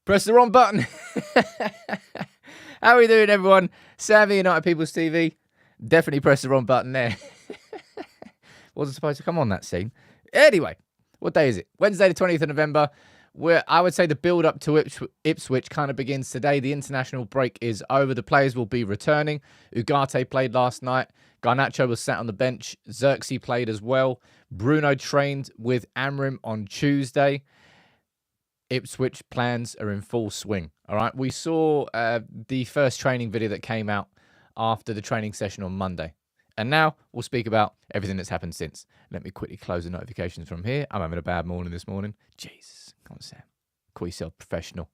Press the wrong button. How are we doing, everyone? Savvy United People's TV. Definitely press the wrong button there. Wasn't supposed to come on that scene. Anyway, what day is it? Wednesday, the 20th of November. Where I would say the build-up to Ipswich kind of begins today. The international break is over. The players will be returning. Ugarte played last night. Garnacho was sat on the bench. Xerxes played as well. Bruno trained with Amorim on Tuesday. Ipswich plans are in full swing. All right. We saw the first training video that came out after the training session on Monday. And now we'll speak about everything that's happened since. Let me quickly close the notifications from here. I'm having a bad morning this morning. Jesus. Come on, Sam. Call yourself professional.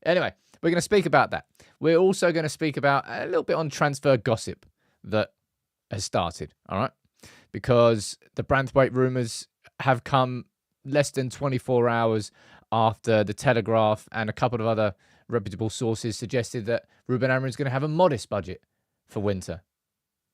Anyway, we're going to speak about that. We're also going to speak about a little bit on transfer gossip that has started. All right. Because the Branthwaite rumours have come less than 24 hours after the Telegraph and a couple of other reputable sources suggested that Ruben Amorim is going to have a modest budget for winter.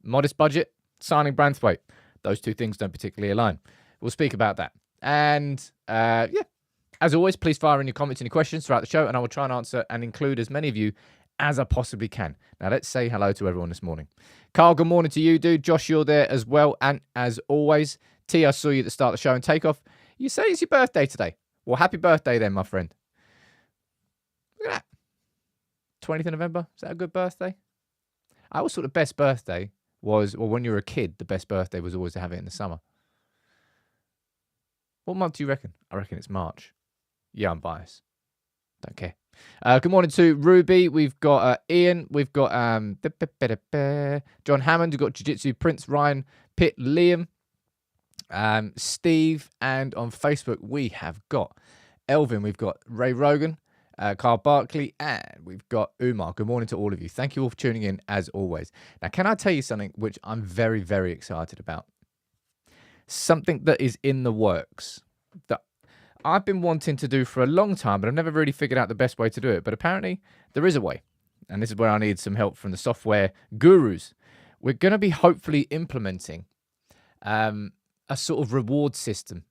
Modest budget, signing Branthwaite. Those two things don't particularly align. We'll speak about that. And, as always, please fire in your comments and your questions throughout the show, and I will try and answer and include as many of you as I possibly can. Now, let's say hello to everyone this morning. Carl, good morning to you, dude. Josh, you're there as well. And as always, T, I saw you at the start of the show and Takeoff. You say it's your birthday today. Well, happy birthday then, my friend. Look at that. 20th of November. Is that a good birthday? I always thought the best birthday was, well, when you were a kid, the best birthday was always to have it in the summer. What month do you reckon? I reckon it's March. Yeah, I'm biased. Don't care. Good morning to Ruby. We've got Ian. We've got John Hammond. We've got Jiu-Jitsu Prince, Ryan, Pitt, Liam, Steve. And on Facebook, we have got Elvin. We've got Ray Rogan, Carl Barkley, and we've got Umar. Good morning to all of you. Thank you all for tuning in, as always. Now, can I tell you something which I'm very, very excited about? Something that is in the works that I've been wanting to do for a long time, but I've never really figured out the best way to do it. But apparently, there is a way. And this is where I need some help from the software gurus. We're going to be hopefully implementing a sort of reward system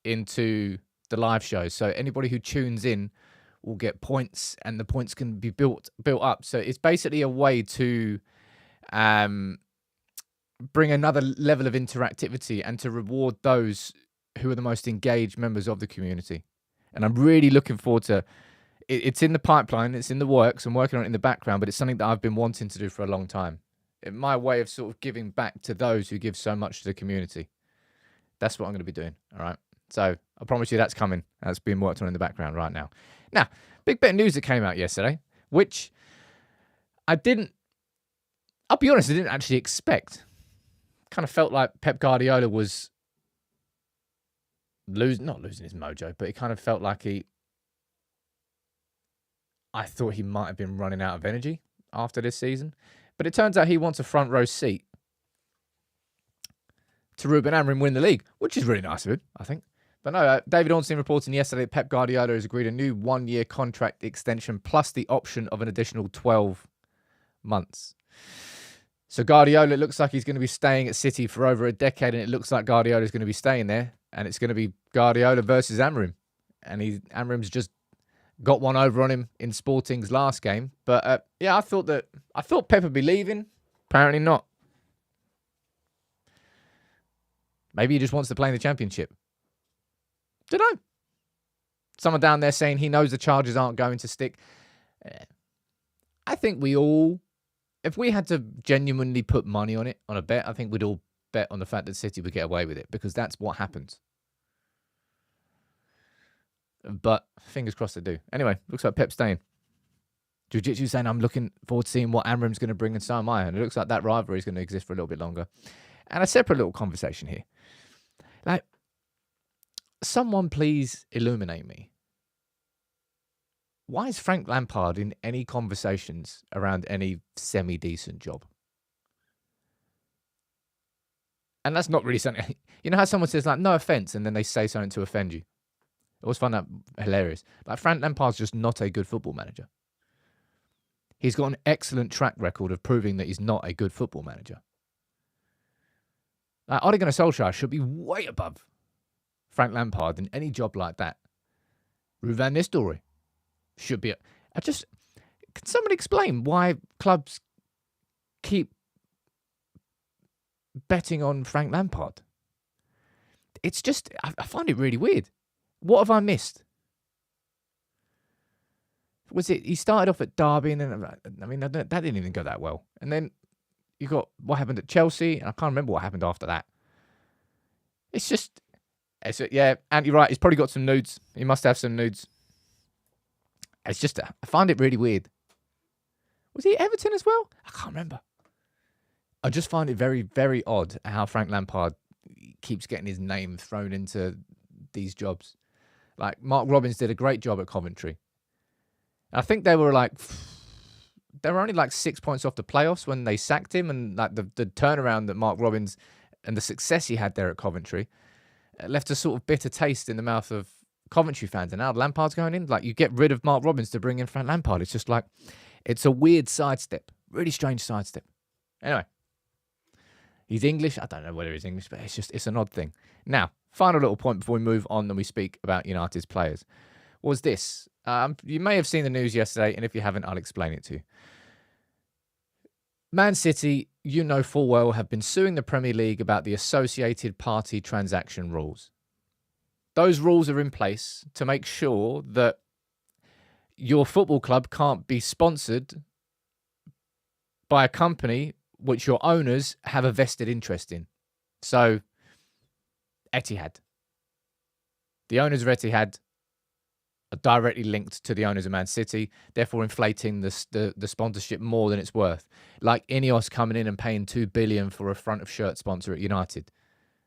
into the live shows. So anybody who tunes in will get points, and the points can be built up. So it's basically a way to bring another level of interactivity and to reward those who are the most engaged members of the community. And I'm really looking forward to it. It's in the pipeline. It's in the works. I'm working on it in the background, but it's something that I've been wanting to do for a long time. My way of sort of giving back to those who give so much to the community. That's what I'm going to be doing. All right. So I promise you that's coming. That's being worked on in the background right now. Now, big bit of news that came out yesterday, which I'll be honest, I didn't actually expect. Kind of felt like Pep Guardiola was not losing his mojo, but it kind of felt like I thought he might have been running out of energy after this season. But it turns out he wants a front row seat to Ruben Amorim win the league, which is really nice of him, I think. But no, David Ornstein reporting yesterday that Pep Guardiola has agreed a new 1-year contract extension plus the option of an additional 12 months. So Guardiola, it looks like he's going to be staying at City for over a decade, and it looks like Guardiola is going to be staying there, and it's going to be Guardiola versus Amorim. And Amorim's just got one over on him in Sporting's last game. But I thought Pep would be leaving. Apparently not. Maybe he just wants to play in the Championship. Don't know. Someone down there saying he knows the Chargers aren't going to stick. I think we all, if we had to genuinely put money on it, on a bet, I think we'd all bet on the fact that City would get away with it, because that's what happens. But fingers crossed they do. Anyway, looks like Pep's staying. Jiu-Jitsu saying I'm looking forward to seeing what Amorim's going to bring, and so am I. And it looks like that rivalry is going to exist for a little bit longer. And a separate little conversation here. Like, someone please illuminate me. Why is Frank Lampard in any conversations around any semi-decent job? And that's not really something... You know how someone says, like, no offence, and then they say something to offend you? I always find that hilarious. Like, Frank Lampard's just not a good football manager. He's got an excellent track record of proving that he's not a good football manager. Like, Ole Gunnar Solskjaer should be way above Frank Lampard in any job like that. Ruben Nistelrooy. should be. Can somebody explain why clubs keep betting on Frank Lampard? It's just, I find it really weird. What have I missed? Was it, he started off at Derby and then, that didn't even go that well. And then you got what happened at Chelsea, and I can't remember what happened after that. It's just, yeah, and you're right, he's probably got some nudes. He must have some nudes. It's just, I find it really weird. Was he at Everton as well? I can't remember. I just find it very, very odd how Frank Lampard keeps getting his name thrown into these jobs. Like, Mark Robins did a great job at Coventry. I think they were only like 6 points off the playoffs when they sacked him, and like the turnaround that Mark Robins and the success he had there at Coventry left a sort of bitter taste in the mouth of Coventry fans. And now Lampard's going in. Like, you get rid of Mark Robins to bring in Frank Lampard. It's just like, it's a weird sidestep. Really strange sidestep. Anyway. He's English. I don't know whether he's English, but it's an odd thing. Now, final little point before we move on and we speak about United's players was this. You may have seen the news yesterday, and if you haven't, I'll explain it to you. Man City, you know full well, have been suing the Premier League about the associated party transaction rules. Those rules are in place to make sure that your football club can't be sponsored by a company which your owners have a vested interest in. So, Etihad. The owners of Etihad are directly linked to the owners of Man City, therefore inflating the sponsorship more than it's worth. Like Ineos coming in and paying $2 billion for a front of shirt sponsor at United.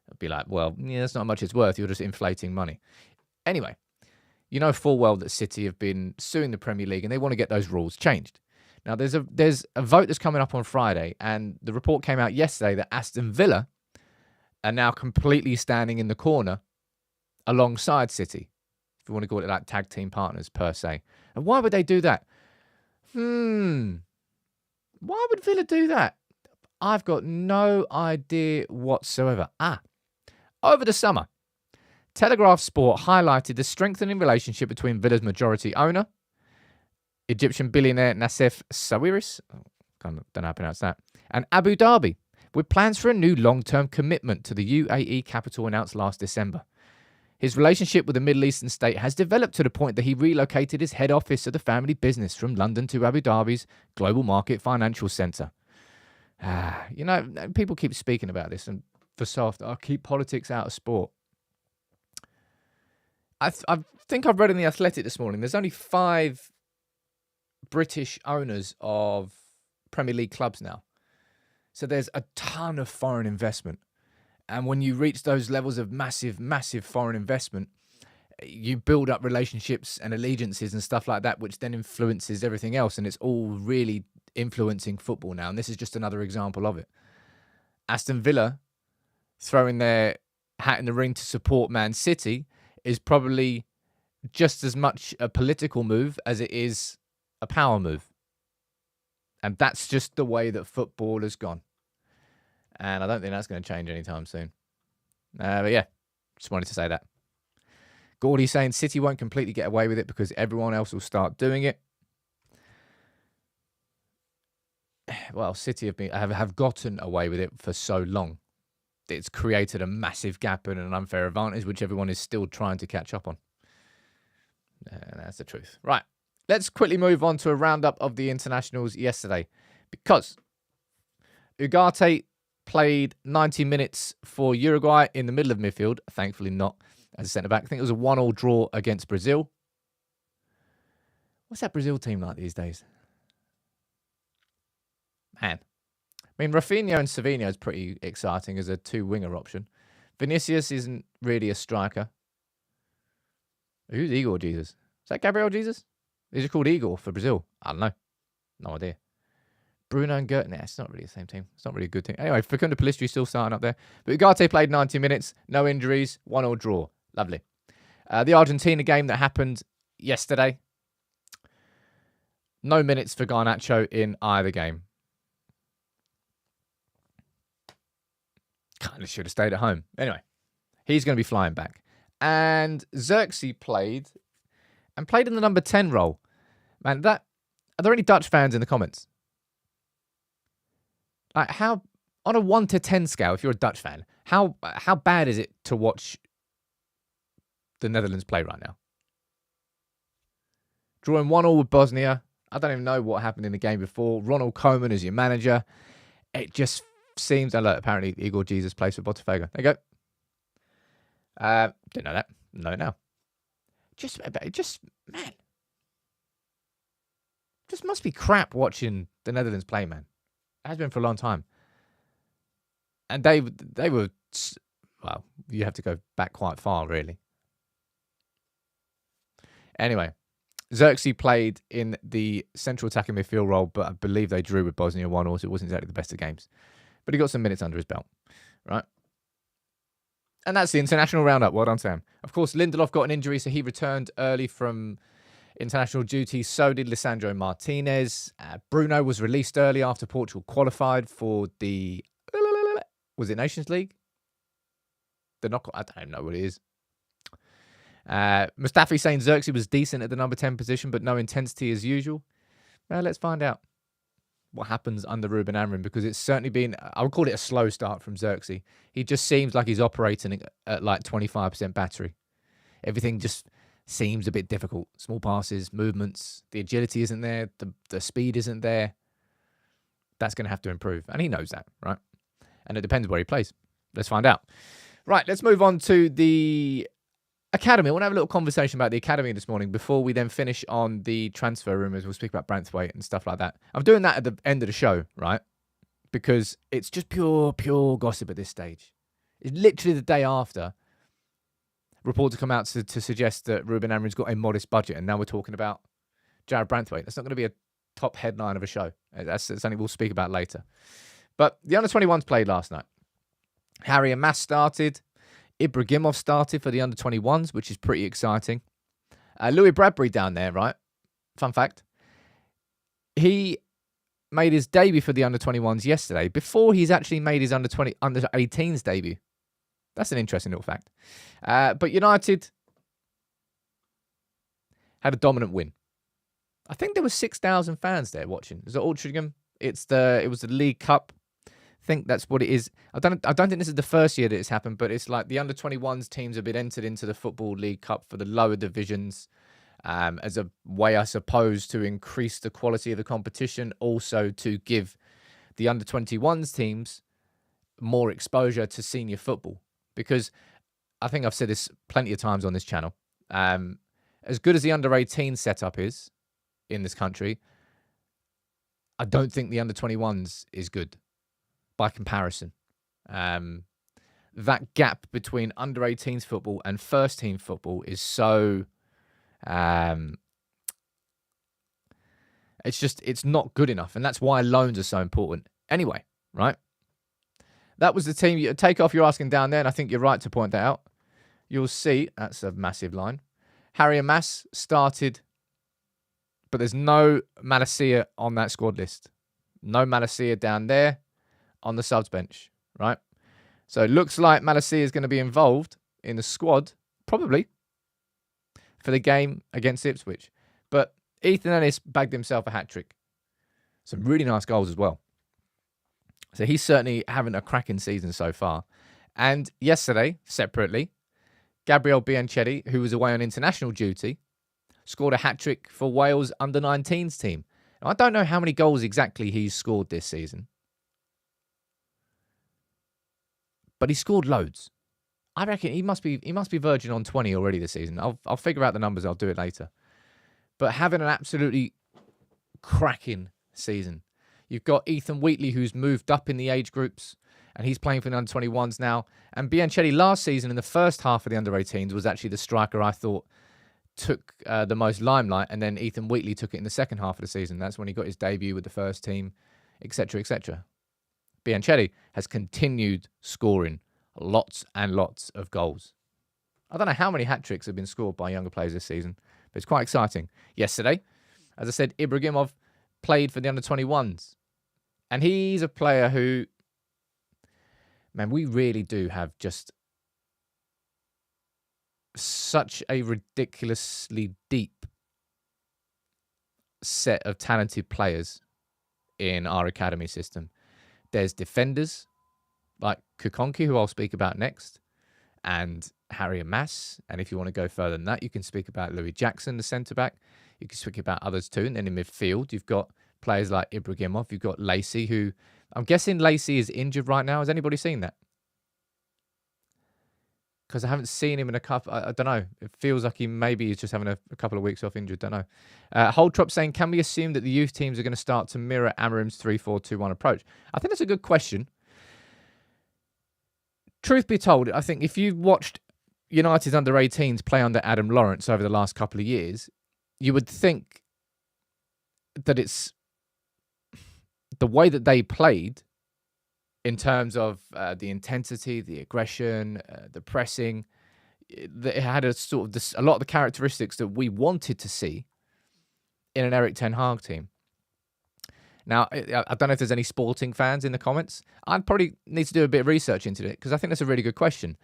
I'd be like, well, yeah, that's not much it's worth. You're just inflating money. Anyway, you know full well that City have been suing the Premier League and they want to get those rules changed. Now, there's a vote that's coming up on Friday, and the report came out yesterday that Aston Villa are now completely standing in the corner alongside City, if you want to call it like tag team partners per se. And why would they do that? Why would Villa do that? I've got no idea whatsoever. Over the summer, Telegraph Sport highlighted the strengthening relationship between Villa's majority owner, Egyptian billionaire Nassef Sawiris, don't know how to pronounce that, and Abu Dhabi, with plans for a new long-term commitment to the UAE capital announced last December. His relationship with the Middle Eastern state has developed to the point that he relocated his head office of the family business from London to Abu Dhabi's global market financial centre. People keep speaking about this, and for soft, keep politics out of sport. I think I've read in The Athletic this morning, there's only 5 British owners of Premier League clubs now. So there's a ton of foreign investment. And when you reach those levels of massive, massive foreign investment, you build up relationships and allegiances and stuff like that, which then influences everything else. And it's all really influencing football now. And this is just another example of it. Aston Villa throwing their hat in the ring to support Man City is probably just as much a political move as it is a power move. And that's just the way that football has gone. And I don't think that's going to change anytime soon. But yeah, just wanted to say that. Gordy saying City won't completely get away with it because everyone else will start doing it. Well, City have gotten away with it for so long. It's created a massive gap and an unfair advantage, which everyone is still trying to catch up on. That's the truth. Right. Let's quickly move on to a roundup of the internationals yesterday, because Ugarte played 90 minutes for Uruguay in the middle of midfield. Thankfully not as a centre-back. I think it was a 1-1 draw against Brazil. What's that Brazil team like these days? Man. I mean, Rafinha and Savinho is pretty exciting as a 2-winger option. Vinicius isn't really a striker. Who's Igor Jesus? Is that Gabriel Jesus? Is it called Igor for Brazil? I don't know. No idea. Bruno and Ugarte. Nah, it's not really the same team. It's not really a good team. Anyway, Facundo Pellistri still starting up there. But Ugarte played 90 minutes. No injuries. 1-1 draw. Lovely. The Argentina game that happened yesterday. No minutes for Garnacho in either game. Kind of should have stayed at home. Anyway, he's going to be flying back. And Xerxes played in the number 10 role. Man, are there any Dutch fans in the comments? Like, how, on a 1 to 10 scale, if you're a Dutch fan, how bad is it to watch the Netherlands play right now? Drawing 1-1 with Bosnia. I don't even know what happened in the game before. Ronald Koeman is your manager. It just seems... look, apparently Igor Jesus plays for Botafogo. There you go. Didn't know that. Know it now. Man. Just must be crap watching the Netherlands play, man. It has been for a long time. And they were... Well, you have to go back quite far, really. Anyway, Xerxes played in the central attacking midfield role, but I believe they drew with Bosnia 1-1, so it wasn't exactly the best of games. But he got some minutes under his belt, right? And that's the international roundup. Well done, Sam. Of course, Lindelof got an injury, so he returned early from international duty. So did Lisandro Martinez. Bruno was released early after Portugal qualified for the... Was it Nations League? The knockout? I don't even know what it is. Mustafi saying Xerxes was decent at the number 10 position, but no intensity as usual. Well, let's find out what happens under Ruben Amorim, because it's certainly been, I would call it a slow start from Xerxes. He just seems like he's operating at like 25% battery. Everything just seems a bit difficult. Small passes, movements, the agility isn't there, the speed isn't there. That's going to have to improve, and he knows that, right? And it depends where he plays. Let's find out. Right, let's move on to the Academy. I want to have a little conversation about the Academy this morning before we then finish on the transfer rumours. We'll speak about Branthwaite and stuff like that. I'm doing that at the end of the show, right? Because it's just pure gossip at this stage. It's literally the day after reports have come out to suggest that Ruben Amorim's got a modest budget, and now we're talking about Jarrad Branthwaite. That's not going to be a top headline of a show. That's something we'll speak about later. But the under-21s played last night. Harry and Mass started. Ibrahimov started for the under-21s, which is pretty exciting. Louis Bradbury down there, right? Fun fact. He made his debut for the under-21s yesterday before he's actually made his under-18s debut. That's an interesting little fact. But United had a dominant win. I think there were 6,000 fans there watching. Is it Altrincham? It was the League Cup. I think that's what it is. I don't think this is the first year that it's happened, but it's like the under-21s teams have been entered into the Football League Cup for the lower divisions as a way, I suppose, to increase the quality of the competition, also to give the under-21s teams more exposure to senior football. Because I think I've said this plenty of times on this channel. As good as the under-18 setup is in this country, I don't think the under-21s is good. By comparison, that gap between under-18s football and first-team football is so... it's not good enough, and that's why loans are so important. Anyway, right? That was the team. You take off, you're asking down there, and I think you're right to point that out. You'll see, that's a massive line. Harry and Mass started, but there's no Malacia on that squad list. No Malacia down there on the subs bench, right? So it looks like Malacia is going to be involved in the squad, probably, for the game against Ipswich. But Ethan Ennis bagged himself a hat-trick. Some really nice goals as well. So he's certainly having a cracking season so far. And yesterday, separately, Gabriel Bianchetti, who was away on international duty, scored a hat-trick for Wales under-19s team. Now, I don't know how many goals exactly he's scored this season, but he scored loads. I reckon he must be verging on 20 already this season. I'll figure out the numbers. I'll do it later. But having an absolutely cracking season. You've got Ethan Wheatley, who's moved up in the age groups, and he's playing for the under-21s now. And Bianchetti last season in the first half of the under-18s was actually the striker I thought took the most limelight, and then Ethan Wheatley took it in the second half of the season. That's when he got his debut with the first team, etc., etc. Bianchetti has continued scoring lots and lots of goals. I don't know how many hat-tricks have been scored by younger players this season, but it's quite exciting. Yesterday, as I said, Ibrahimov played for the under-21s. And he's a player who, man, we really do have just such a ridiculously deep set of talented players in our academy system. There's defenders like Kukonki, who I'll speak about next, and Harry Mass. And if you want to go further than that, you can speak about Louis Jackson, the centre-back. You can speak about others too. And then in midfield, you've got players like Ibrahimov. You've got Lacey, who I'm guessing Lacey is injured right now. Has anybody seen that? Because I haven't seen him in a couple. I don't know. It feels like he's just having a couple of weeks off injured. Don't know. Holtrop saying, can we assume that the youth teams are going to start to mirror Amorim's 3-4-2-1 approach? I think that's a good question. Truth be told, I think if you've watched United's under-18s play under Adam Lawrence over the last couple of years, you would think that it's the way that they played in terms of the intensity, the aggression, the pressing. It had a sort of a lot of the characteristics that we wanted to see in an Erik ten Hag team. Now, I don't know if there's any Sporting fans in the comments. I'd probably need to do a bit of research into it because I think that's a really good question.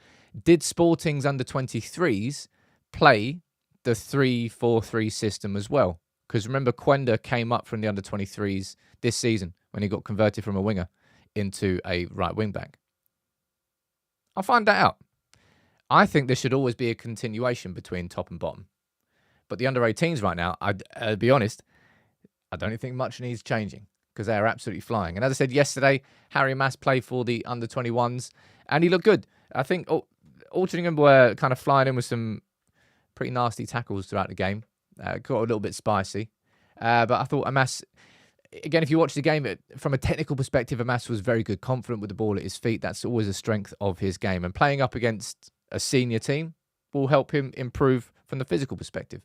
Did Sporting's under-23s play the 3-4-3 system as well? Because remember, Quenda came up from the under-23s this season when he got converted from a winger into a right wing back. I'll find that out. I think there should always be a continuation between top and bottom. But the under-18s right now, I'll be honest, I don't think much needs changing because they are absolutely flying. And as I said yesterday, Harry Mass played for the under-21s and he looked good. I think Altrincham were kind of flying in with some pretty nasty tackles throughout the game. Got a little bit spicy. But I thought Amas, again, if you watch the game, from a technical perspective, Amas was very good, confident with the ball at his feet. That's always a strength of his game. And playing up against a senior team will help him improve from the physical perspective.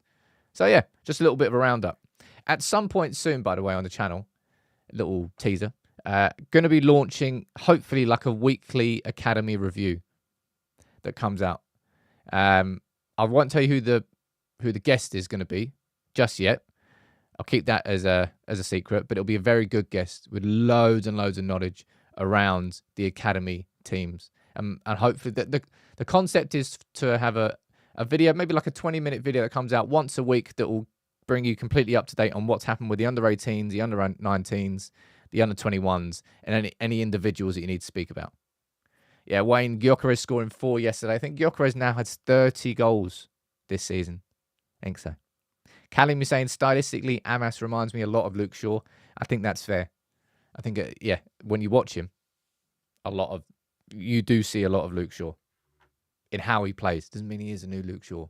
So yeah, just a little bit of a roundup. At some point soon, by the way, on the channel, a little teaser, going to be launching, hopefully, like a weekly academy review that comes out. I won't tell you who the guest is going to be just yet. I'll keep that as a secret, but it'll be a very good guest with loads and loads of knowledge around the academy teams. And hopefully, the concept is to have a video, maybe like a 20-minute video that comes out once a week that will bring you completely up to date on what's happened with the under-18s, the under-19s, the under-21s, and any individuals that you need to speak about. Yeah, Wayne Gyökeres scoring 4 yesterday. I think Gyökeres now has 30 goals this season. I think so. Callum is saying, stylistically, Amas reminds me a lot of Luke Shaw. I think that's fair. I think, when you watch him, you do see a lot of Luke Shaw in how he plays. Doesn't mean he is a new Luke Shaw.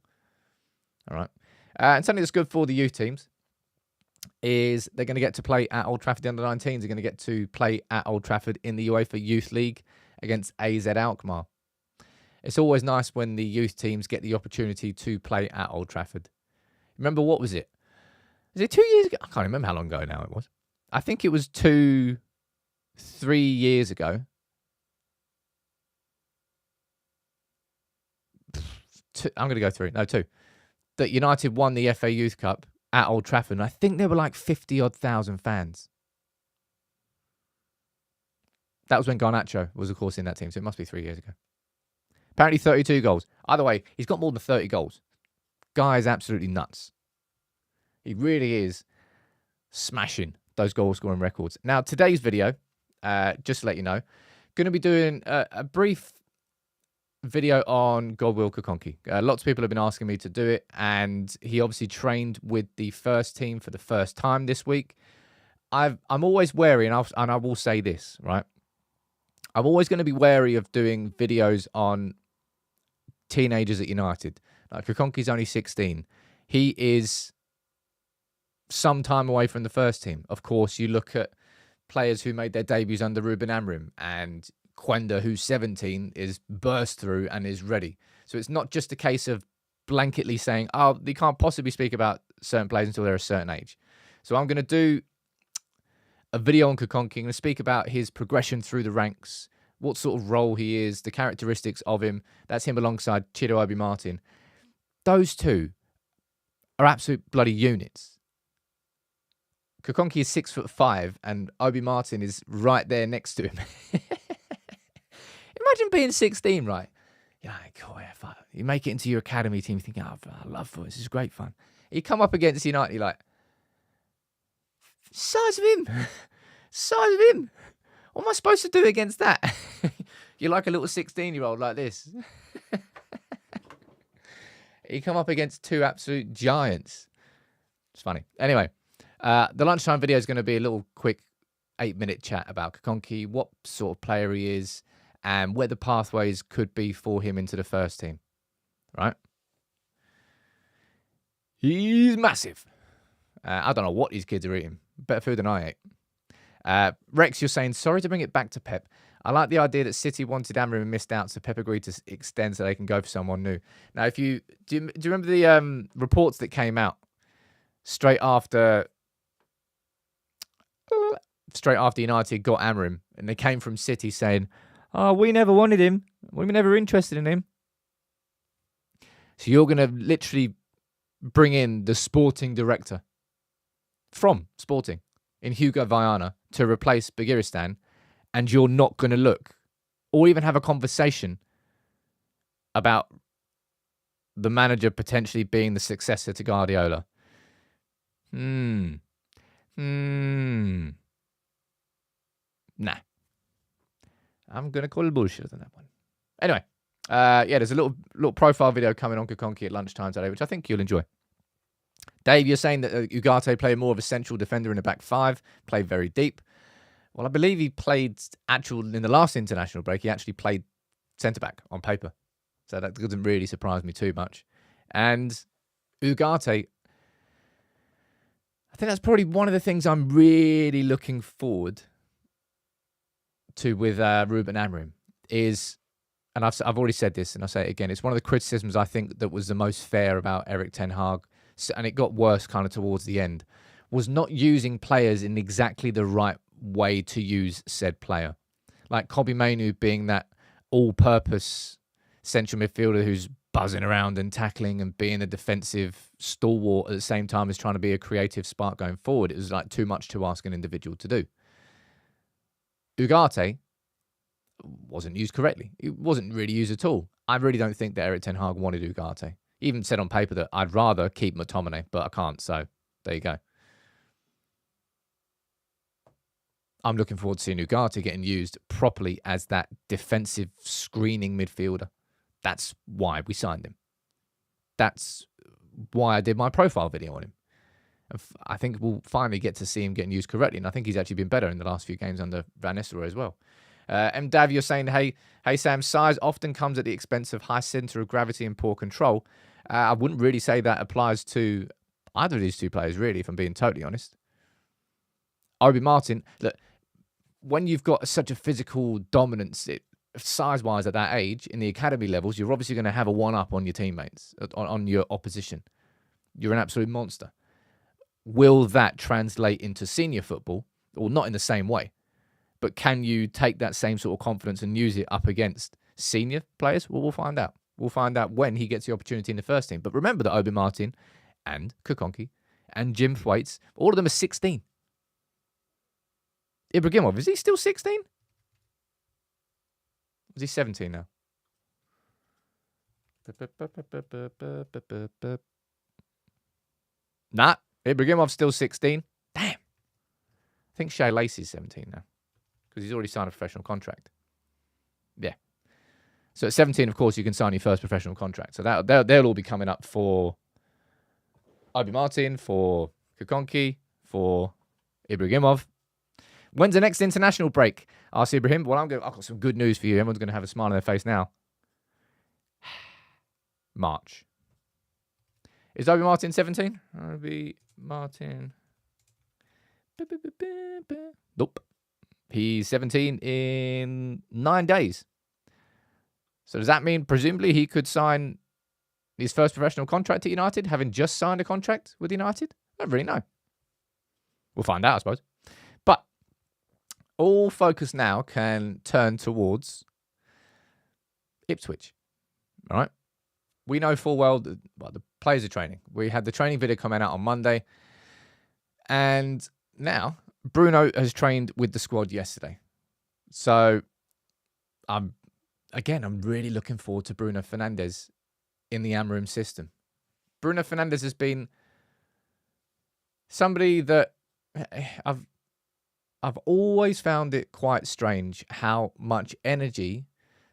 All right. And something that's good for the youth teams is they're going to get to play at Old Trafford. The under-19s are going to get to play at Old Trafford in the UEFA Youth League against AZ Alkmaar. It's always nice when the youth teams get the opportunity to play at Old Trafford. Remember, what was it? Was it 2 years ago? I can't remember how long ago now it was. I think it was 3 years ago. I'm going to go 3. No, 2. That United won the FA Youth Cup at Old Trafford. And I think there were like 50-odd thousand fans. That was when Garnacho was, of course, in that team. So it must be 3 years ago. Apparently 32 goals. Either way, he's got more than 30 goals. Guy is absolutely nuts. He really is smashing those goal scoring records. Now, today's video, just to let you know, going to be doing a brief video on Godwill Kukonki. Lots of people have been asking me to do it, and he obviously trained with the first team for the first time this week. I'm always wary, and I will say this, right? I'm always going to be wary of doing videos on teenagers at United. Like Kukonki's only 16. He is some time away from the first team. Of course, you look at players who made their debuts under Ruben Amorim, and Quenda, who's 17, is burst through and is ready. So it's not just a case of blanketly saying, oh, you can't possibly speak about certain players until they're a certain age. So I'm going to do a video on Kukonki. I'm going to speak about his progression through the ranks, what sort of role he is, the characteristics of him. That's him alongside Chido Obi Martin. Those two are absolute bloody units. Kukonki is 6'5", and Obi Martin is right there next to him. Imagine being 16, right? You're like, oh, yeah, you make it into your academy team, you think, oh, I love football, this is great fun. You come up against United, you're like, Size of him. Size of him. What am I supposed to do against that? You're like a little 16-year-old like this. He come up against two absolute giants. It's funny. Anyway, the lunchtime video is going to be a little quick 8-minute chat about Kokonki, what sort of player he is, and where the pathways could be for him into the first team. Right? He's massive. I don't know what these kids are eating. Better food than I ate. Rex, you're saying, sorry to bring it back to Pep. I like the idea that City wanted Amorim and missed out, so Pep agreed to extend so they can go for someone new. Now, do you remember the reports that came out straight after United got Amorim, and they came from City saying, "Oh, we never wanted him. We were never interested in him." So you're going to literally bring in the sporting director from Sporting in Hugo Viana to replace Begiristan, and you're not going to look or even have a conversation about the manager potentially being the successor to Guardiola. Nah. I'm going to call bullshit on that one. Anyway, there's a little profile video coming on Kokonki at lunchtime today, which I think you'll enjoy. Dave, you're saying that Ugarte played more of a central defender in a back five, played very deep. Well, I believe he played in the last international break, he actually played centre-back on paper. So that doesn't really surprise me too much. And Ugarte, I think that's probably one of the things I'm really looking forward to with Ruben Amorim is, and I've already said this and I'll say it again, it's one of the criticisms I think that was the most fair about Erik ten Hag, and it got worse kind of towards the end, was not using players in exactly the right way to use said player. Like Kobbie Mainoo being that all-purpose central midfielder who's buzzing around and tackling and being a defensive stalwart at the same time as trying to be a creative spark going forward. It was like too much to ask an individual to do. Ugarte wasn't used correctly. It wasn't really used at all. I really don't think that Erik ten Hag wanted Ugarte. He even said on paper that I'd rather keep McTominay, but I can't, so there you go. I'm looking forward to seeing Ugarte getting used properly as that defensive screening midfielder. That's why we signed him. That's why I did my profile video on him. I think we'll finally get to see him getting used correctly, and I think he's actually been better in the last few games under Van Nistelrooy as well. Dav, you're saying, hey Sam, size often comes at the expense of high centre of gravity and poor control. I wouldn't really say that applies to either of these two players, really, if I'm being totally honest. Obi Martin, look, when you've got such a physical dominance, size-wise at that age, in the academy levels, you're obviously going to have a one-up on your teammates, on your opposition. You're an absolute monster. Will that translate into senior football? Or not in the same way. But can you take that same sort of confidence and use it up against senior players? Well, we'll find out. We'll find out when he gets the opportunity in the first team. But remember that Obi Martin and Kokonki and Jim Thwaites, all of them are 16. Ibrahimov, is he still 16? Is he 17 now? Nah, Ibrahimov's still 16. Damn. I think Shea Lacey's 17 now. Because he's already signed a professional contract. Yeah. So at 17, of course, you can sign your first professional contract. So they'll all be coming up for Obi Martin, for Kokonki, for Ibrahimov. When's the next international break? Asked Ibrahim. Well, I've got some good news for you. Everyone's going to have a smile on their face now. March. Is Obi Martin 17? Obi Martin. Nope. He's 17 in 9 days. So does that mean, presumably, he could sign his first professional contract at United, having just signed a contract with United? I don't really know. We'll find out, I suppose. But all focus now can turn towards Ipswich. All right? We know full well that the players are training. We had the training video coming out on Monday. And now Bruno has trained with the squad yesterday. So I'm really looking forward to Bruno Fernandes in the Amorim system. Bruno Fernandes has been somebody that I've always found it quite strange how much energy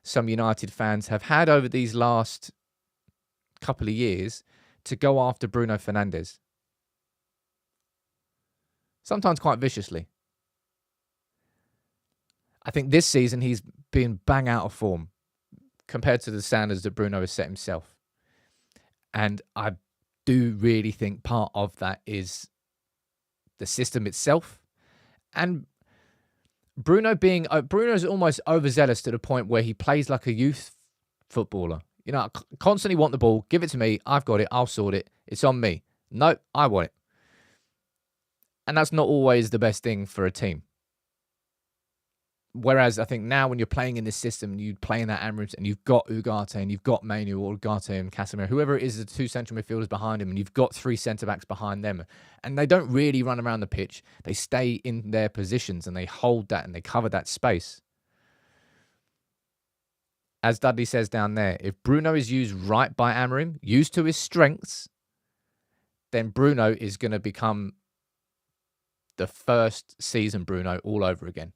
some United fans have had over these last couple of years to go after Bruno Fernandes. Sometimes quite viciously. I think this season he's been bang out of form compared to the standards that Bruno has set himself. And I do really think part of that is the system itself. And Bruno's almost overzealous to the point where he plays like a youth footballer. You know, I constantly want the ball. Give it to me. I've got it. I'll sort it. It's on me. No, I want it. And that's not always the best thing for a team. Whereas I think now when you're playing in this system, you play in that Amorim and you've got Ugarte and you've got Manu or Ugarte and Casemiro, whoever it is, the two central midfielders behind him, and you've got three centre-backs behind them. And they don't really run around the pitch. They stay in their positions and they hold that and they cover that space. As Dudley says down there, if Bruno is used right by Amorim, used to his strengths, then Bruno is going to become the first season Bruno all over again.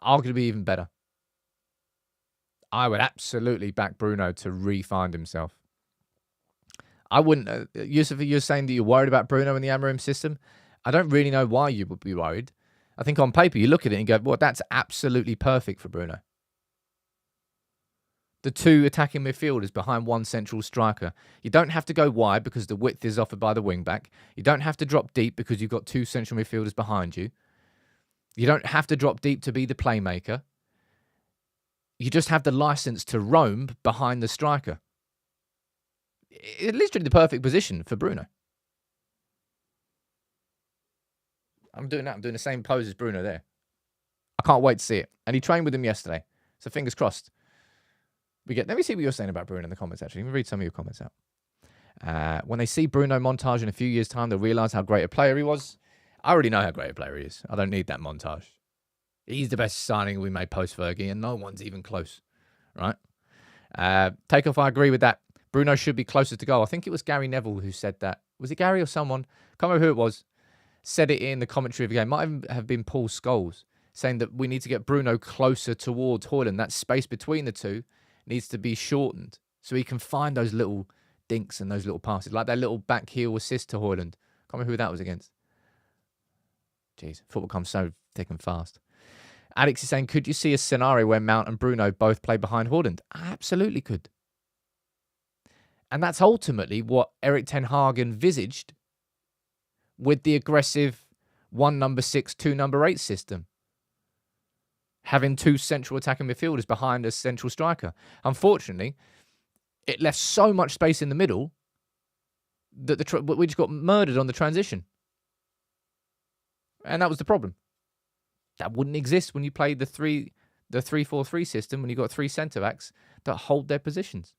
Arguably even better. I would absolutely back Bruno to re-find himself. I wouldn't... Yusuf, you're saying that you're worried about Bruno in the Amorim system. I don't really know why you would be worried. I think on paper, you look at it and go, well, that's absolutely perfect for Bruno. The two attacking midfielders behind one central striker. You don't have to go wide because the width is offered by the wing-back. You don't have to drop deep because you've got two central midfielders behind you. You don't have to drop deep to be the playmaker. You just have the license to roam behind the striker. It's literally the perfect position for Bruno. I'm doing that. I'm doing the same pose as Bruno there. I can't wait to see it. And he trained with him yesterday. So fingers crossed. Let me see what you're saying about Bruno in the comments, actually. Let me read some of your comments out. When they see Bruno montage in a few years' time, they'll realise how great a player he was. I already know how great a player he is. I don't need that montage. He's the best signing we made post-Fergie, and no one's even close, right? Takeoff, I agree with that. Bruno should be closer to goal. I think it was Gary Neville who said that. Was it Gary or someone? Can't remember who it was. Said it in the commentary of the game. Might even have been Paul Scholes, saying that we need to get Bruno closer towards Højlund. That space between the two needs to be shortened so he can find those little dinks and those little passes, like that little back heel assist to Højlund. Can't remember who that was against. Jeez, football comes so thick and fast. Alex is saying, could you see a scenario where Mount and Bruno both play behind Højlund? I absolutely could. And that's ultimately what Erik ten Hag envisaged with the aggressive 1 number 6, 2 number 8 system. Having two central attacking midfielders behind a central striker. Unfortunately, it left so much space in the middle that we just got murdered on the transition. And that was the problem. That wouldn't exist when you played the 3-4-3 system, when you got three centre-backs that hold their positions.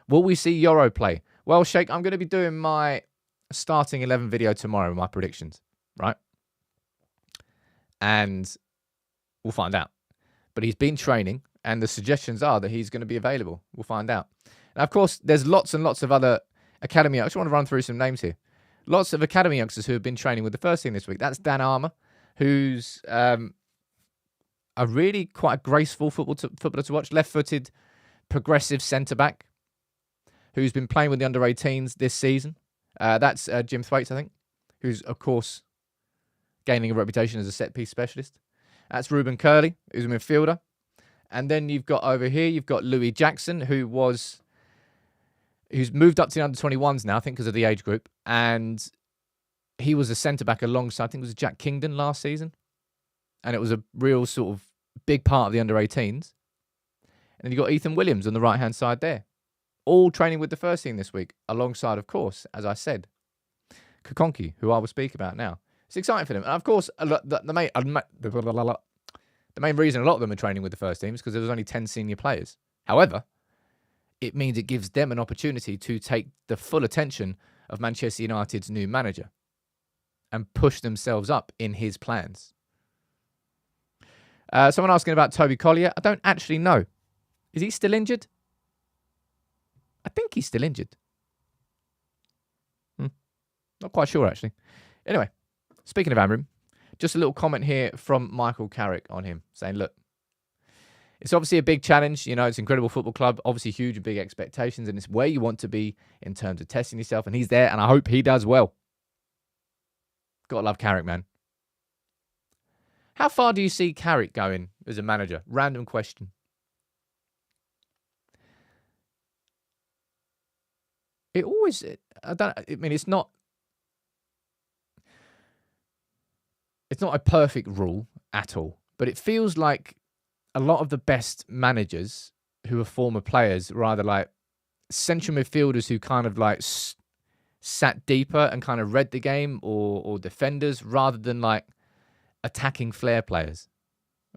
Will we see Euro play? Well, Sheikh, I'm going to be doing my starting 11 video tomorrow with my predictions, right? And we'll find out. But he's been training, and the suggestions are that he's going to be available. We'll find out. Now, of course, there's lots and lots of other academy. I just want to run through some names here. Lots of academy youngsters who have been training with the first team this week. That's Dan Armour, who's a really quite graceful footballer to watch. Left-footed, progressive centre-back who's been playing with the under-18s this season. That's Jim Thwaites, I think, who's, of course, gaining a reputation as a set-piece specialist. That's Ruben Curley, who's a midfielder. And then you've got over here, you've got Louis Jackson, who's moved up to the under-21s now, I think, because of the age group. And he was a centre-back alongside, I think it was Jack Kingdon last season. And it was a real sort of big part of the under-18s. And then you've got Ethan Williams on the right-hand side there. All training with the first team this week, alongside, of course, as I said, Kokonki, who I will speak about now. It's exciting for them. And, of course, the main reason a lot of them are training with the first team is because there was only 10 senior players. However, it means it gives them an opportunity to take the full attention of Manchester United's new manager and push themselves up in his plans. Someone asking about Toby Collier. I don't actually know. Is he still injured? I think he's still injured. Not quite sure, actually. Anyway, speaking of Amorim, just a little comment here from Michael Carrick on him, saying, look, it's obviously a big challenge. You know, it's an incredible football club, obviously huge and big expectations, and it's where you want to be in terms of testing yourself, and he's there, and I hope he does well. Gotta love Carrick, man. How far do you see Carrick going as a manager? Random question. It always, I mean, it's not a perfect rule at all, but it feels like a lot of the best managers who are former players are either like central midfielders who kind of like sat deeper and kind of read the game, or defenders, rather than like attacking flair players.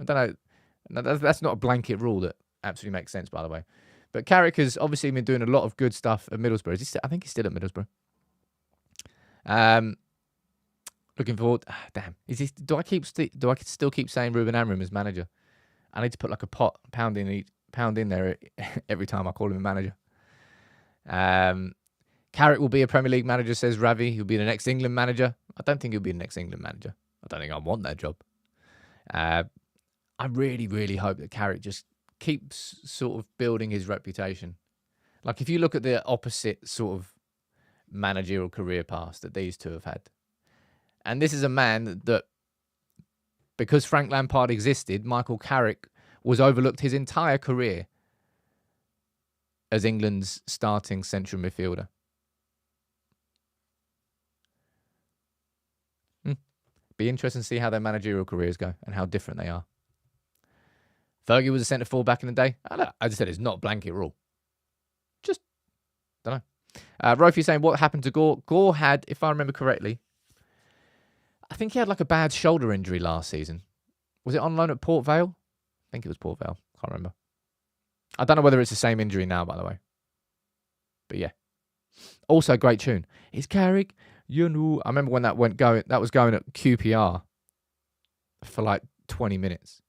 I don't know. That's not a blanket rule that absolutely makes sense, by the way. But Carrick has obviously been doing a lot of good stuff at Middlesbrough. I think he's still at Middlesbrough. Looking forward. Damn. Do I still keep saying Ruben Amorim as manager? I need to put like a pound in there every time I call him a manager. Carrick will be a Premier League manager, says Ravi. He'll be the next England manager. I don't think he'll be the next England manager. I don't think I want that job. I really, really hope that Carrick just keeps sort of building his reputation. Like, if you look at the opposite sort of managerial career paths that these two have had, and this is a man that, because Frank Lampard existed, Michael Carrick was overlooked his entire career as England's starting central midfielder. Be interesting to see how their managerial careers go and how different they are. Fergie was a centre forward back in the day. I just said it's not a blanket rule. Just, don't know. Rofi saying, what happened to Gore? Gore had, if I remember correctly, I think he had like a bad shoulder injury last season. Was it on loan at Port Vale? I think it was Port Vale. Can't remember. I don't know whether it's the same injury now, by the way. But yeah. Also, great tune. It's Carrick. You know, I remember when that was going at QPR for like 20 minutes.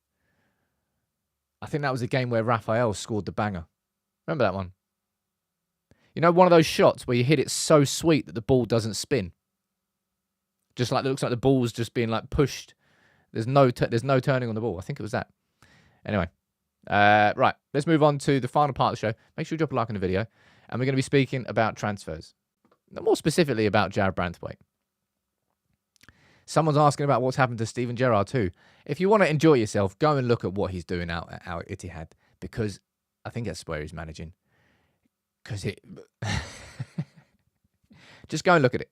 I think that was a game where Raphael scored the banger. Remember that one? You know, one of those shots where you hit it so sweet that the ball doesn't spin. Just like it looks like the ball's just being like pushed. There's no turning on the ball. I think it was that. Anyway, right. Let's move on to the final part of the show. Make sure you drop a like on the video, and we're going to be speaking about transfers. More specifically about Jarrad Branthwaite. Someone's asking about what's happened to Steven Gerrard too. If you want to enjoy yourself, go and look at what he's doing out at Etihad, because I think that's where he's managing. Just go and look at it.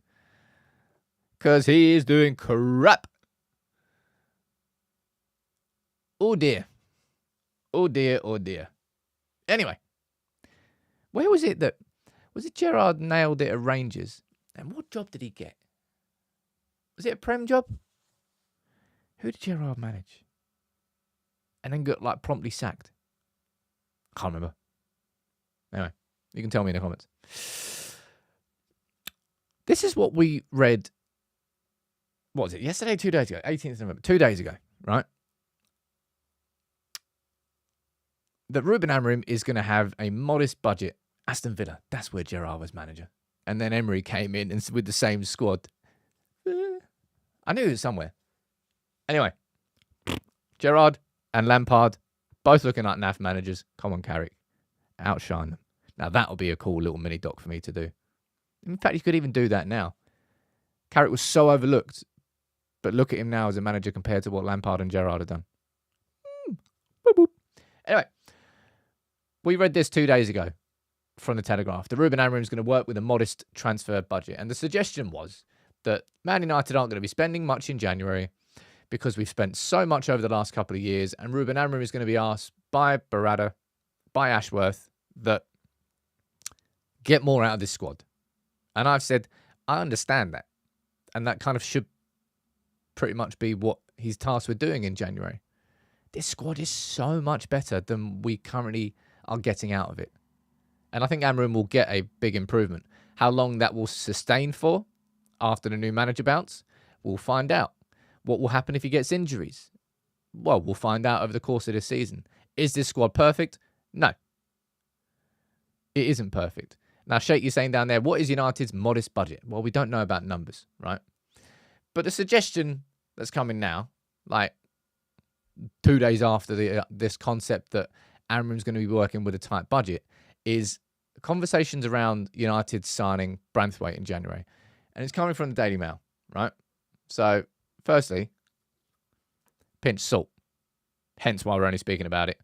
Because he is doing crap. Oh dear. Oh dear, oh dear. Anyway, where was it Gerrard nailed it at Rangers? And what job did he get? Was it a Prem job? Who did Gerrard manage? And then got like promptly sacked. Can't remember. Anyway, you can tell me in the comments. This is what we read. What was it? Yesterday, 2 days ago? 18th of November. 2 days ago, right? That Ruben Amorim is going to have a modest budget. Aston Villa, that's where Gerrard was manager. And then Emery came in and with the same squad. I knew it was somewhere. Anyway, Gerrard and Lampard, both looking like NAF managers. Come on, Carrick. Outshine them. Now, that'll be a cool little mini-doc for me to do. In fact, you could even do that now. Carrick was so overlooked, but look at him now as a manager compared to what Lampard and Gerrard have done. Boop, boop. Anyway, we read this 2 days ago from the Telegraph. The Ruben Amorim is going to work with a modest transfer budget. And the suggestion was that Man United aren't going to be spending much in January because we've spent so much over the last couple of years. And Ruben Amorim is going to be asked by Barada, by Ashworth, that get more out of this squad. And I've said, I understand that. And that kind of should pretty much be what he's tasked with doing in January. This squad is so much better than we currently are getting out of it. And I think Amorim will get a big improvement. How long that will sustain for after the new manager bounce, we'll find out. What will happen if he gets injuries? Well, we'll find out over the course of this season. Is this squad perfect? No. It isn't perfect. Now, Sheikh, you're saying down there, what is United's modest budget? Well, we don't know about numbers, right? But the suggestion that's coming now, like 2 days after this concept that Amorim's going to be working with a tight budget, is conversations around United signing Branthwaite in January. And it's coming from the Daily Mail, right? So, firstly, pinch salt. Hence why we're only speaking about it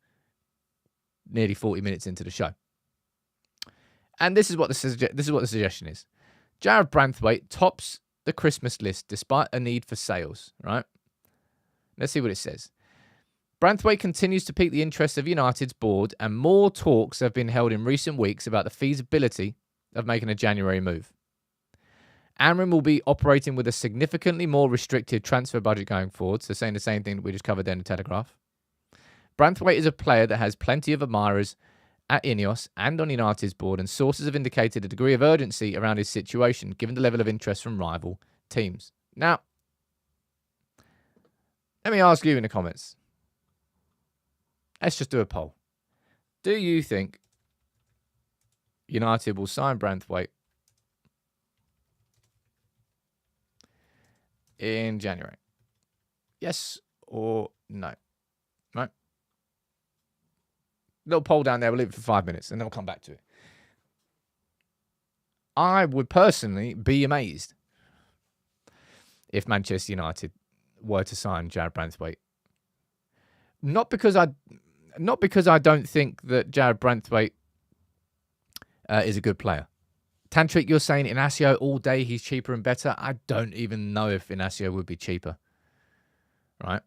nearly 40 minutes into the show. And this is what the suggestion is. Jarrad Branthwaite tops the Christmas list despite a need for sales, right? Let's see what it says. Branthwaite continues to pique the interest of United's board, and more talks have been held in recent weeks about the feasibility of making a January move. Amorim will be operating with a significantly more restricted transfer budget going forward, so saying the same thing that we just covered there in the Telegraph. Branthwaite is a player that has plenty of admirers at Ineos and on United's board, and sources have indicated a degree of urgency around his situation, given the level of interest from rival teams. Now, let me ask you in the comments. Let's just do a poll. Do you think United will sign Branthwaite in January? Yes or no? Right? Little poll down there. We'll leave it for 5 minutes and then we'll come back to it. I would personally be amazed if Manchester United were to sign Jarrad Branthwaite. Not because I don't think that Jarrad Branthwaite is a good player. Tantric, you're saying Inacio all day, he's cheaper and better. I don't even know if Inacio would be cheaper. Right?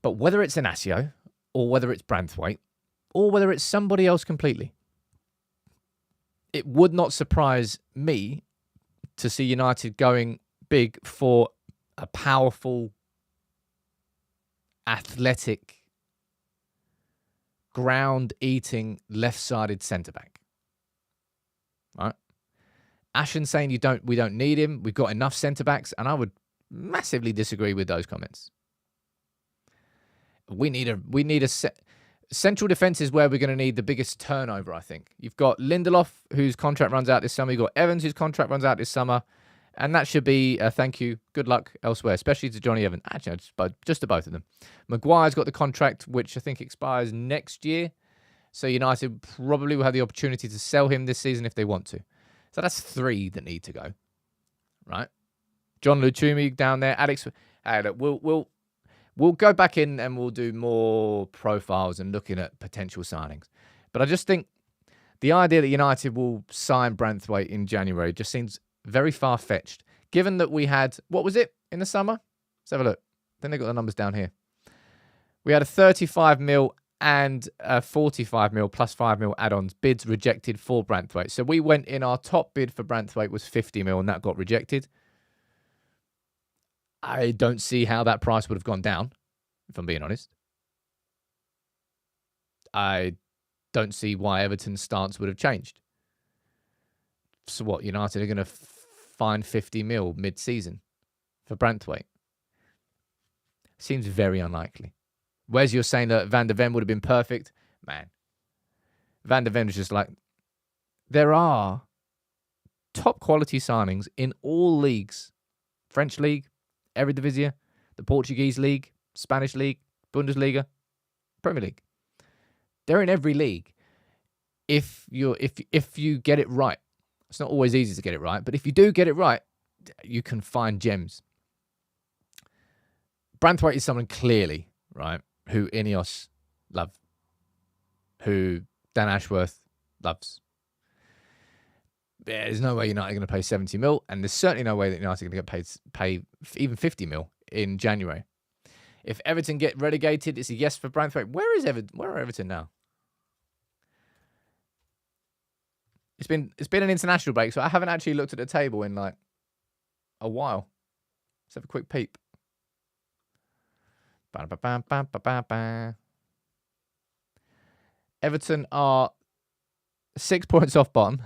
But whether it's Inacio, or whether it's Branthwaite, or whether it's somebody else completely, it would not surprise me to see United going big for a powerful, athletic, ground-eating, left-sided centre-back. Right? Ashen saying we don't need him. We've got enough centre-backs, and I would massively disagree with those comments. We need a central defence is where we're going to need the biggest turnover, I think. You've got Lindelof, whose contract runs out this summer. You've got Evans, whose contract runs out this summer. And that should be a thank you, good luck elsewhere, especially to Johnny Evans. Actually, just to both of them. Maguire's got the contract, which I think expires next year. So United probably will have the opportunity to sell him this season if they want to. So that's 3 that need to go. Right? John Luchumi down there. Alex, look, we'll go back in and we'll do more profiles and looking at potential signings. But I just think the idea that United will sign Branthwaite in January just seems very far-fetched. Given that we had, what was it in the summer? Let's have a look. Then they got the numbers down here. We had a 35 mil and a 45 mil plus 5 mil add-ons bids rejected for Branthwaite. So we went in, our top bid for Branthwaite was 50 mil and that got rejected. I don't see how that price would have gone down, if I'm being honest. I don't see why Everton's stance would have changed. So what, United are going to find 50 mil mid-season for Branthwaite? Seems very unlikely. Whereas you're saying that Van der Ven would have been perfect. Man, Van der Ven was just like, there are top quality signings in all leagues. French league, Eredivisie, the Portuguese league, Spanish league, Bundesliga, Premier League. They're in every league. If you get it right. It's not always easy to get it right, but if you do get it right, you can find gems. Branthwaite is someone clearly, right, who Ineos love, who Dan Ashworth loves. There's no way United are going to pay 70 mil, and there's certainly no way that United are going to pay even 50 mil in January. If Everton get relegated, it's a yes for Branthwaite. Where are Everton now? It's been an international break, so I haven't actually looked at the table in like a while. Let's have a quick peep. Everton are 6 points off bottom.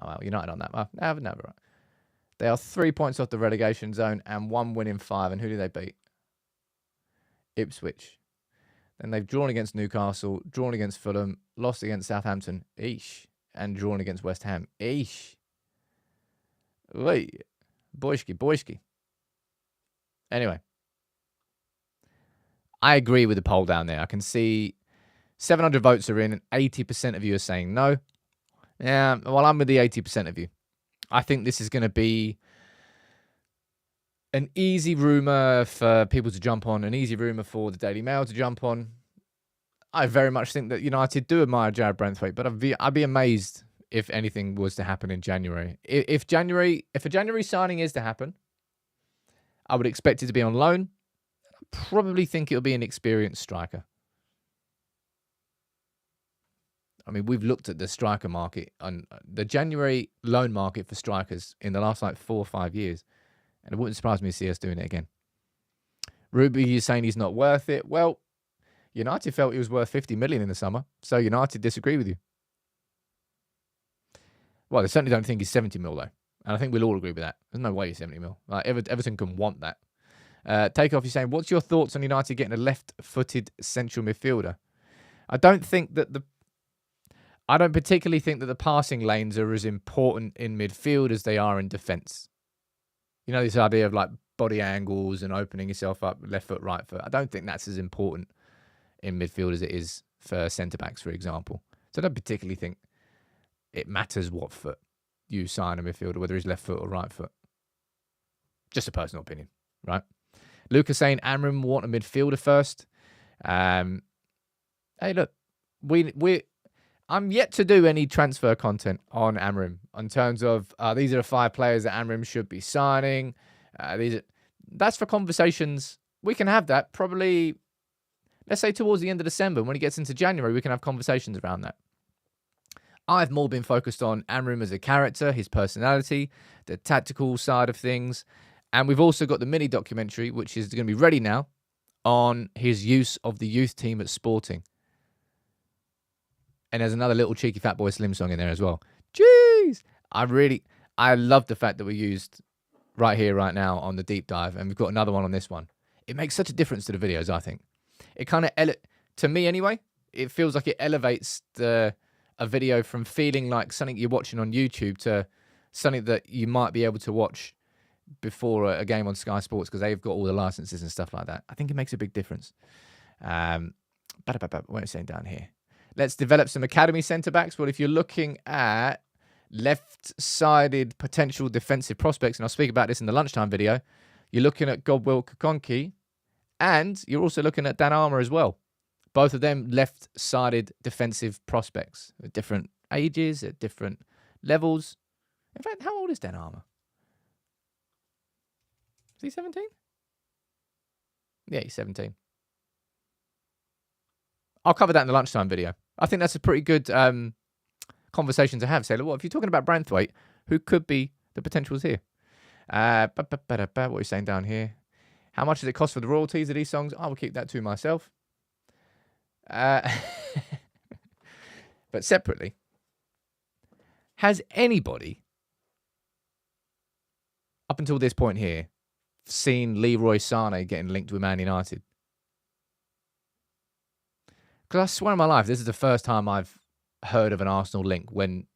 Oh, well, United on that. No, right. They are 3 points off the relegation zone and 1 win in 5. And who do they beat? Ipswich. Then they've drawn against Newcastle, drawn against Fulham, lost against Southampton, and drawn against West Ham. Wait. Boyski. Anyway, I agree with the poll down there. I can see 700 votes are in and 80% of you are saying no. Yeah, well, I'm with the 80% of you. I think this is going to be an easy rumour for people to jump on, an easy rumour for the Daily Mail to jump on. I very much think that United do admire Jarrad Branthwaite, but I'd be amazed if anything was to happen in January. If a January signing is to happen, I would expect it to be on loan. I probably think it'll be an experienced striker. I mean, we've looked at the striker market and the January loan market for strikers in the last 4 or 5 years, and it wouldn't surprise me to see us doing it again. Ruby is saying he's not worth it. Well, United felt he was worth 50 million in the summer, so United disagree with you. Well, they certainly don't think he's 70 mil, though. And I think we'll all agree with that. There's no way he's 70 mil. Everton can want that. Takeoff, you're saying, what's your thoughts on United getting a left-footed central midfielder? I don't particularly think that the passing lanes are as important in midfield as they are in defence. This idea of body angles and opening yourself up, left foot, right foot. I don't think that's as important in midfield as it is for centre-backs, for example. So I don't particularly think it matters what foot you sign a midfielder, whether he's left foot or right foot. Just a personal opinion, right? Lucas saying Amorim want a midfielder first. Hey, look, I'm yet to do any transfer content on Amorim in terms of these are the 5 players that Amorim should be signing. That's for conversations. We can have that probably, let's say towards the end of December. When it gets into January, we can have conversations around that. I've more been focused on Amorim as a character, his personality, the tactical side of things. And we've also got the mini documentary, which is going to be ready now, on his use of the youth team at Sporting. And there's another little cheeky Fat Boy Slim song in there as well. Jeez! I love the fact that we used right here, right now on the deep dive. And we've got another one on this one. It makes such a difference to the videos, I think. It kind of, to me anyway, it feels like it elevates a video from feeling like something you're watching on YouTube to something that you might be able to watch before a game on Sky Sports because they've got all the licenses and stuff like that. I think it makes a big difference. What am I saying down here? Let's develop some academy centre-backs. Well, if you're looking at left-sided potential defensive prospects, and I'll speak about this in the lunchtime video, you're looking at Godwill Kakonki, and you're also looking at Dan Armour as well. Both of them left-sided defensive prospects at different ages, at different levels. In fact, how old is Dan Armour? Is he 17? Yeah, he's 17. I'll cover that in the lunchtime video. I think that's a pretty good conversation to have. Say, look, if you're talking about Branthwaite, who could be the potentials here? What are you saying down here? How much does it cost for the royalties of these songs? I will keep that to myself. But separately, has anybody, up until this point here, seen Leroy Sané getting linked with Man United? Because I swear on my life, this is the first time I've heard of an Arsenal link when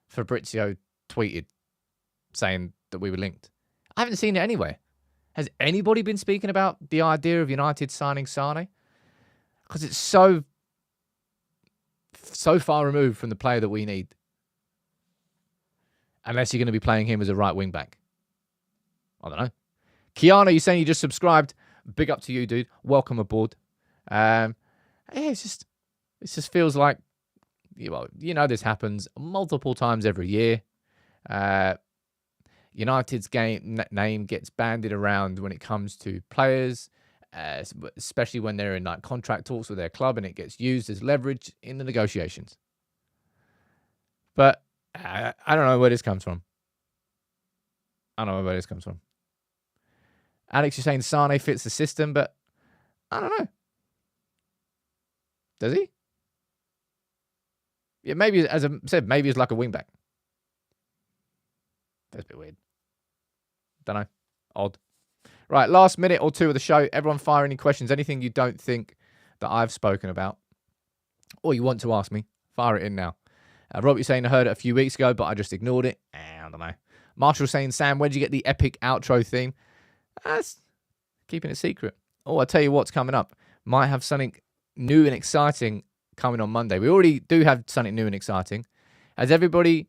Fabrizio tweeted saying that we were linked. I haven't seen it anywhere. Has anybody been speaking about the idea of United signing Sané? Because it's so far removed from the player that we need. Unless you're going to be playing him as a right wing back. I don't know. Kiana, you're saying you just subscribed. Big up to you, dude. Welcome aboard. Yeah, it just feels like, this happens multiple times every year. United's name gets bandied around when it comes to players, especially when they're in contract talks with their club and it gets used as leverage in the negotiations. But I don't know where this comes from. Alex, you're saying Sané fits the system, but I don't know. Does he? Yeah, maybe, as I said, maybe he's like a wingback. That's a bit weird. Don't know. Odd. Right, last minute or two of the show. Everyone fire any questions, anything you don't think that I've spoken about, or you want to ask me, fire it in now. Rob, you're saying I heard it a few weeks ago, but I just ignored it. I don't know. Marshall saying, Sam, where'd you get the epic outro theme? That's keeping it secret. Oh, I'll tell you what's coming up. Might have something new and exciting coming on Monday. We already do have something new and exciting. Has everybody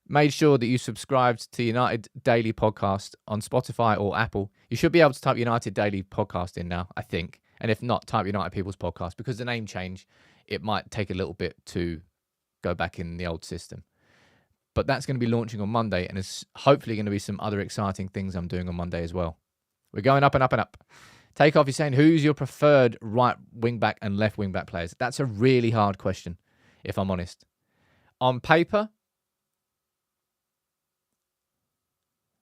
made sure that you subscribed to United Daily Podcast on Spotify or Apple? You should be able to type United Daily Podcast in now, I think. And if not, type United People's Podcast, because the name change, it might take a little bit to go back in the old system. But that's going to be launching on Monday, and there's hopefully going to be some other exciting things I'm doing on Monday as well. We're going up and up and up. Takeoff is saying, who's your preferred right wing-back and left wing-back players? That's a really hard question, if I'm honest. On paper,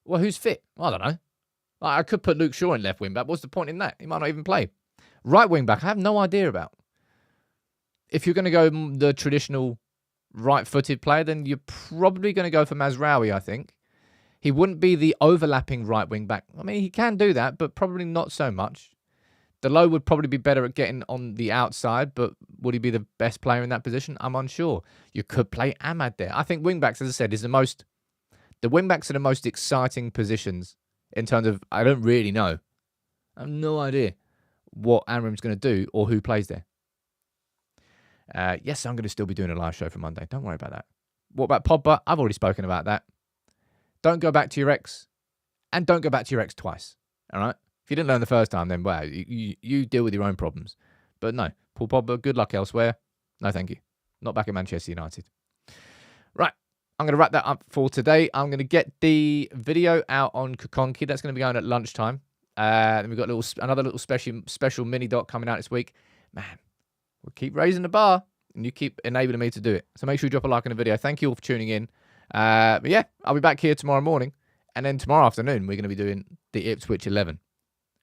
well, who's fit? I don't know. I could put Luke Shaw in left wing-back. What's the point in that? He might not even play. Right wing-back, I have no idea about. If you're going to go the traditional right-footed player, then you're probably going to go for Mazraoui, I think. He wouldn't be the overlapping right wing-back. I mean, he can do that, but probably not so much. Delo would probably be better at getting on the outside, but would he be the best player in that position? I'm unsure. You could play Ahmad there. I think wing-backs, as I said, the wing-backs are the most exciting positions in terms of, I don't really know. I have no idea what Amorim's going to do or who plays there. Yes, I'm going to still be doing a live show for Monday. Don't worry about that. What about Pogba? I've already spoken about that. Don't go back to your ex, and don't go back to your ex twice. All right? If you didn't learn the first time, then wow, you deal with your own problems. But no, Paul Pogba, good luck elsewhere. No, thank you. Not back at Manchester United. Right, I'm going to wrap that up for today. I'm going to get the video out on Kukonki. That's going to be going at lunchtime. Then we've got another little special mini doc coming out this week. Man, we'll keep raising the bar, and you keep enabling me to do it. So make sure you drop a like on the video. Thank you all for tuning in. But yeah, I'll be back here tomorrow morning. And then tomorrow afternoon, we're going to be doing the Ipswich 11.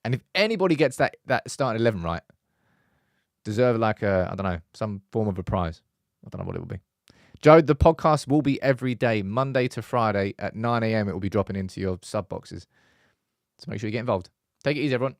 And if anybody gets that starting 11 right, deserve I don't know, some form of a prize. I don't know what it will be. Joe, the podcast will be every day, Monday to Friday at 9 a.m. It will be dropping into your sub boxes. So make sure you get involved. Take it easy, everyone.